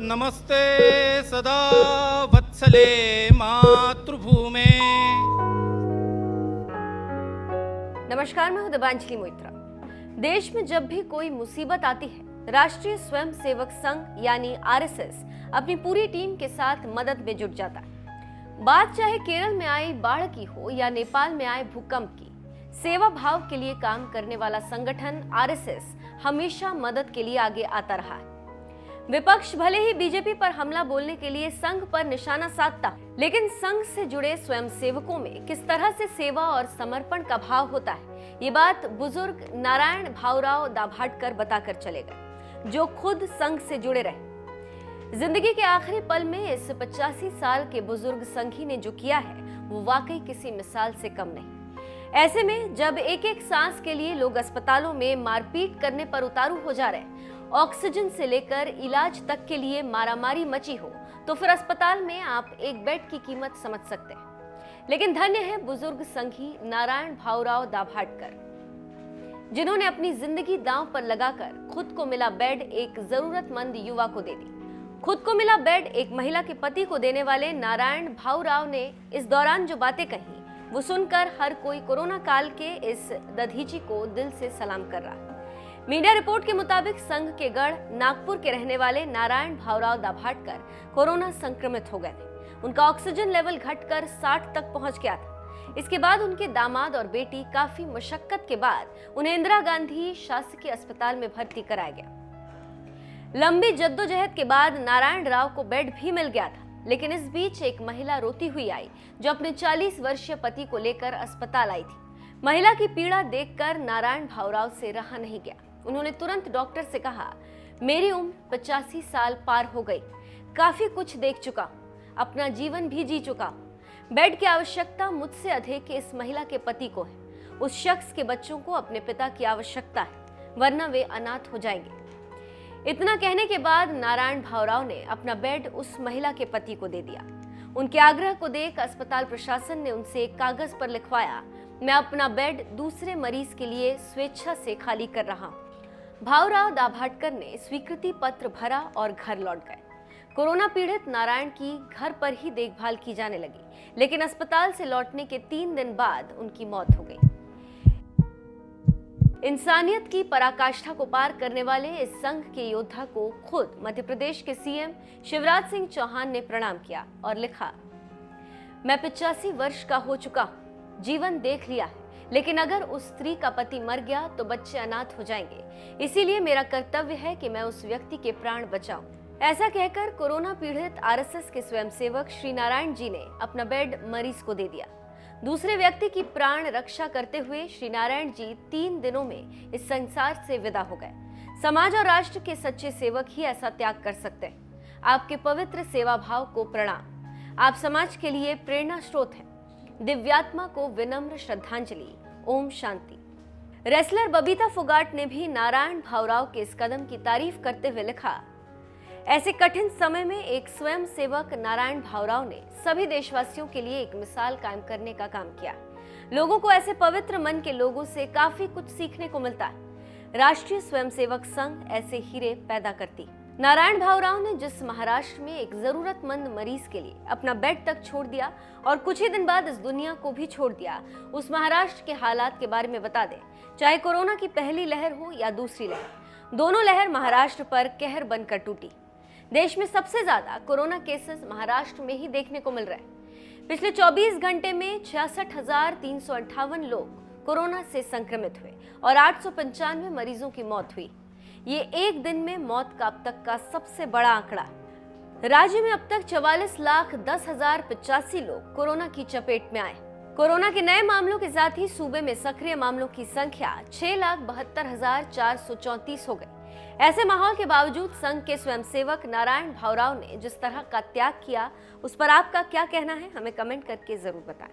नमस्ते सदा वत्सले मातृभूमे। नमस्कार, मैं हूं दिव्यांजलि मोइत्रा। देश में जब भी कोई मुसीबत आती है, राष्ट्रीय स्वयंसेवक संघ यानी आरएसएस अपनी पूरी टीम के साथ मदद में जुट जाता है। बात चाहे केरल में आई बाढ़ की हो या नेपाल में आए भूकंप की, सेवा भाव के लिए काम करने वाला संगठन आरएसएस हमेशा मदद के लिए आगे आता रहा है। विपक्ष भले ही बीजेपी पर हमला बोलने के लिए संघ पर निशाना साधता, लेकिन संघ से जुड़े स्वयंसेवकों में किस तरह से सेवा और समर्पण का भाव होता है, ये बात बुजुर्ग नारायण भावराव दाभाडकर बताकर चले गए, जो खुद संघ से जुड़े रहे। जिंदगी के आखिरी पल में इस 85 साल के बुजुर्ग संघी ने जो किया है, वो वाकई किसी मिसाल से कम नहीं। ऐसे में जब एक एक सांस के लिए लोग अस्पतालों में मारपीट करने पर उतारू हो जा रहे, ऑक्सीजन से लेकर इलाज तक के लिए मारामारी मची हो, तो फिर अस्पताल में आप एक बेड की कीमत समझ सकते हैं। लेकिन धन्य है बुजुर्ग संघी नारायण भावराव दाभाडकर, जिन्होंने अपनी जिंदगी दांव पर लगाकर खुद को मिला बेड एक जरूरतमंद युवा को दे दी। खुद को मिला बेड एक महिला के पति को देने वाले नारायण भावराव ने इस दौरान जो बातें कही, वो सुनकर हर कोई कोरोना काल के इस दधीची को दिल से सलाम कर रहा है। मीडिया रिपोर्ट के मुताबिक संघ के गढ़ नागपुर के रहने वाले नारायण भावराव दाभाडकर कोरोना संक्रमित हो गए थे। उनका ऑक्सीजन लेवल घटकर 60 तक पहुंच गया था। इसके बाद उनके दामाद और बेटी काफी मशक्कत के बाद उन्हें इंदिरा गांधी शासकीय अस्पताल में भर्ती कराया गया। लंबी जद्दोजहद के बाद नारायण राव को बेड भी मिल गया था, लेकिन इस बीच एक महिला रोती हुई आई, जो अपने 40 वर्षीय पति को लेकर अस्पताल आई थी। महिला की पीड़ा देखकर नारायण भावराव से रहा नहीं गया। उन्होंने तुरंत डॉक्टर से कहा, मेरी उम्र 85 साल पार हो गई, काफी कुछ देख चुका, अपना जीवन भी जी चुका। बेड की आवश्यकता मुझसे अधिक इस महिला के पति को है। उस शख्स के बच्चों को अपने पिता की आवश्यकता है, वरना वे अनाथ हो जाएंगे। इतना कहने के बाद नारायण भावराव ने अपना बेड उस महिला के पति को दे दिया। उनके आग्रह को देख अस्पताल प्रशासन ने उनसे एक कागज पर लिखवाया, मैं अपना बेड दूसरे मरीज के लिए स्वेच्छा से खाली कर रहा हूं। भावराव दाभाडकर ने स्वीकृति पत्र भरा और घर लौट गए। कोरोना पीड़ित नारायण की घर पर ही देखभाल की जाने लगी, लेकिन अस्पताल से लौटने के 3 दिन बाद उनकी मौत हो गई। इंसानियत की पराकाष्ठा को पार करने वाले इस संघ के योद्धा को खुद मध्य प्रदेश के सीएम शिवराज सिंह चौहान ने प्रणाम किया और लिखा, मैं 85 वर्ष का हो चुका हूं, जीवन देख लिया है, लेकिन अगर उस स्त्री का पति मर गया तो बच्चे अनाथ हो जाएंगे। इसीलिए मेरा कर्तव्य है कि मैं उस व्यक्ति के प्राण बचाऊं। ऐसा कहकर कोरोना पीड़ित आरएसएस के स्वयंसेवक श्री नारायण जी ने अपना बेड मरीज को दे दिया। दूसरे व्यक्ति की प्राण रक्षा करते हुए श्री नारायण जी 3 दिनों में इस संसार से विदा हो गए। समाज और राष्ट्र के सच्चे सेवक ही ऐसा त्याग कर सकते हैं। आपके पवित्र सेवा भाव को प्रणाम। आप समाज के लिए प्रेरणा स्रोत हैं। दिव्यात्मा को विनम्र श्रद्धांजलि। ओम शांति। रेसलर बबीता फोगाट ने भी नारायण भावराव के इस कदम की तारीफ करते हुए लिखा, ऐसे कठिन समय में एक स्वयं सेवक नारायण भावराव ने सभी देशवासियों के लिए एक मिसाल कायम करने का काम किया। लोगों को ऐसे पवित्र मन के लोगों से काफी कुछ सीखने को मिलता है। राष्ट्रीय स्वयंसेवक संघ ऐसे हीरे पैदा करती। नारायण भावराव ने जिस महाराष्ट्र में एक जरूरतमंद मरीज के लिए अपना बेड तक छोड़ दिया और कुछ ही दिन बाद इस दुनिया को भी छोड़ दिया, उस महाराष्ट्र के हालात के बारे में बता दें। चाहे कोरोना की पहली लहर हो या दूसरी लहर, दोनों लहर महाराष्ट्र पर कहर बनकर टूटी। देश में सबसे ज्यादा कोरोना केसेस महाराष्ट्र में ही देखने को मिल रहे हैं। पिछले 24 घंटे में 66,358 लोग कोरोना से संक्रमित हुए और 895 मरीजों की मौत हुई। ये एक दिन में मौत का अब तक का सबसे बड़ा आंकड़ा। राज्य में अब तक 44,10,085 लोग कोरोना की चपेट में आए। कोरोना के नए मामलों के साथ ही सूबे में सक्रिय मामलों की संख्या 6,72,434 हो गई। ऐसे माहौल के बावजूद संघ के स्वयंसेवक नारायण भावराव ने जिस तरह का त्याग किया, उस पर आपका क्या कहना है, हमें कमेंट करके जरूर बताएं।